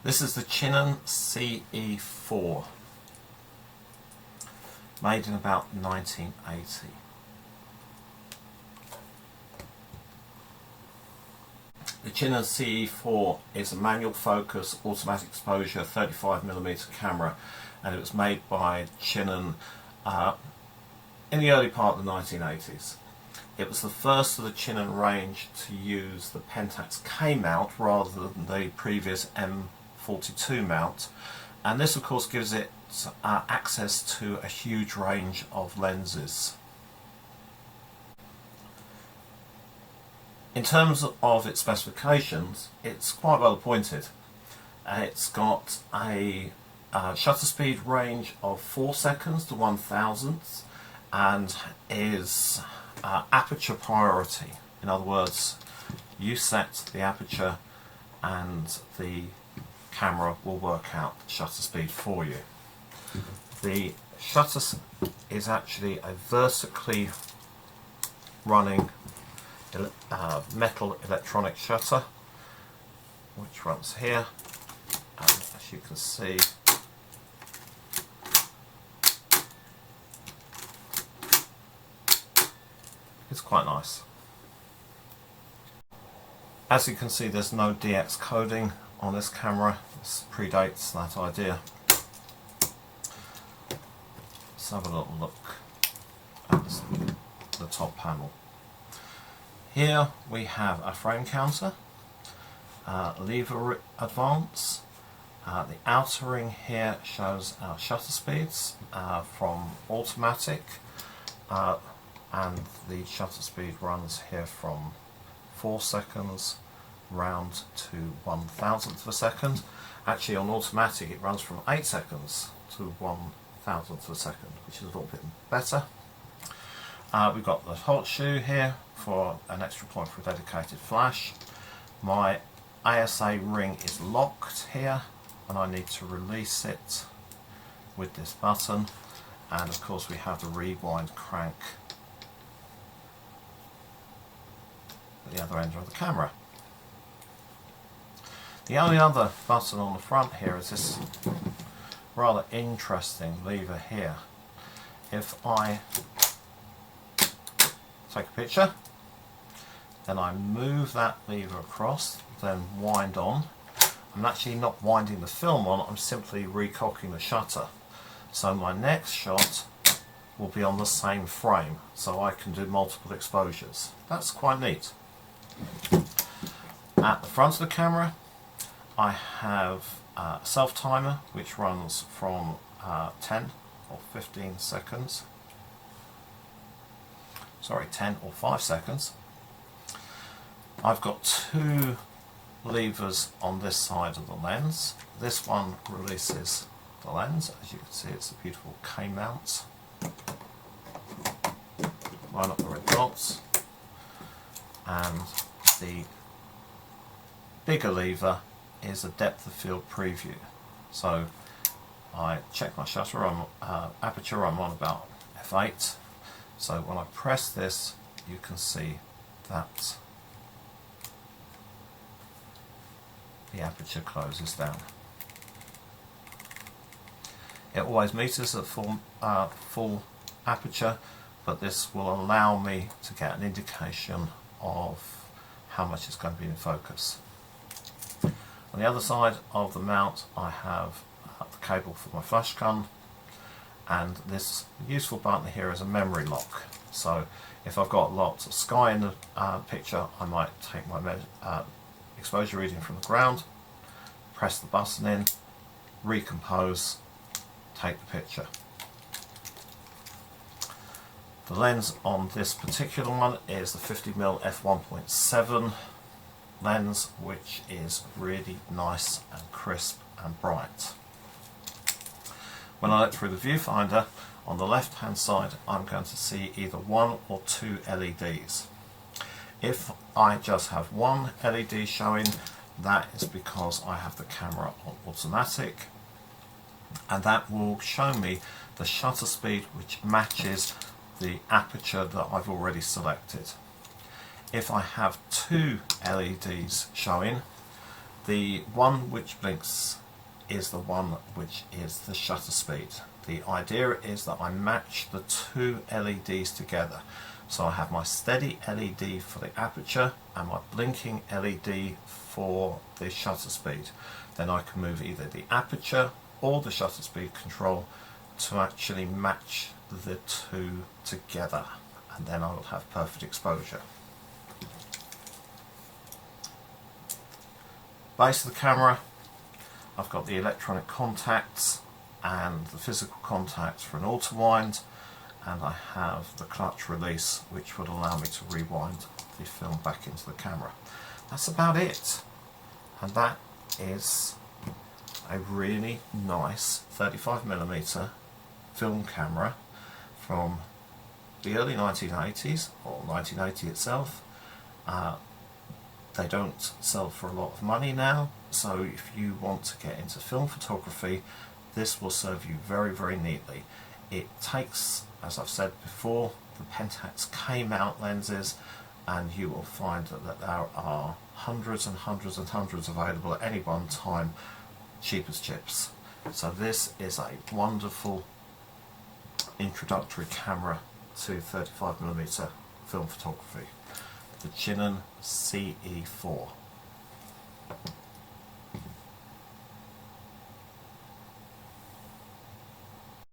This is the Chinon CE-4, made in about 1980. The Chinon CE-4 is a manual focus automatic exposure 35mm camera, and it was made by Chinon in the early part of the 1980s. It was the first of the Chinon range to use the Pentax K mount rather than the previous M42 mount, and this of course gives it access to a huge range of lenses. In terms of its specifications, it's quite well appointed. It's got a shutter speed range of 4 seconds to 1/1000th and is aperture priority. In other words, you set the aperture and the camera will work out the shutter speed for you. The shutter is actually a vertically running metal electronic shutter, which runs here, and as you can see, it's quite nice. As you can see, there's no DX coding on this camera. This predates that idea. Let's have a little look at the top panel. Here we have a frame counter, lever advance. The outer ring here shows our shutter speeds from automatic, and the shutter speed runs here from 4 seconds round to 1/1000th of a second. Actually on automatic it runs from 8 seconds to 1/1000th of a second, which is a little bit better. We've got the hot shoe here for an extra point for a dedicated flash. My ASA ring is locked here and I need to release it with this button, and of course we have the rewind crank at the other end of the camera. The only other button on the front here is this rather interesting lever here. If I take a picture, then I move that lever across, then wind on. I'm actually not winding the film on, I'm simply recocking the shutter. So my next shot will be on the same frame, so I can do multiple exposures. That's quite neat. At the front of the camera I have a self timer which runs from 10 or 15 seconds. Sorry, 10 or 5 seconds. I've got 2 levers on this side of the lens. This one releases the lens. As you can see, it's a beautiful K mount. Line up the red dots, and the bigger lever is a depth of field preview. So I check my shutter on aperture. I'm on about f8. So when I press this, you can see that the aperture closes down. It always meters at full aperture, but this will allow me to get an indication of how much it's going to be in focus. On the other side of the mount I have the cable for my flash gun, and this useful button here is a memory lock. So if I've got lots of sky in the picture, I might take my exposure reading from the ground, press the button in, recompose, take the picture. The lens on this particular one is the 50mm f1.7 lens, which is really nice and crisp and bright. When I look through the viewfinder, on the left hand side I'm going to see either 1 or 2 LEDs. If I just have one LED showing, that is because I have the camera on automatic, and that will show me the shutter speed which matches the aperture that I've already selected. If I have 2 LEDs showing, The one which blinks is the one which is the shutter speed. The idea is that I match the two LEDs together. So I have my steady LED for the aperture and my blinking LED for the shutter speed. Then I can move either the aperture or the shutter speed control to actually match the two together, and then I will have perfect exposure. Base of the camera, I've got the electronic contacts and the physical contacts for an auto wind, and I have the clutch release which would allow me to rewind the film back into the camera. That's about it, and that is a really nice 35mm film camera from the early 1980s, or 1980 itself. They don't sell for a lot of money now, so if you want to get into film photography, this will serve you very, very neatly. It takes, as I've said before, the Pentax K-mount lenses, and you will find that there are hundreds and hundreds and hundreds available at any one time, cheap as chips. So this is a wonderful introductory camera to 35mm film photography, the Chinon CE-4.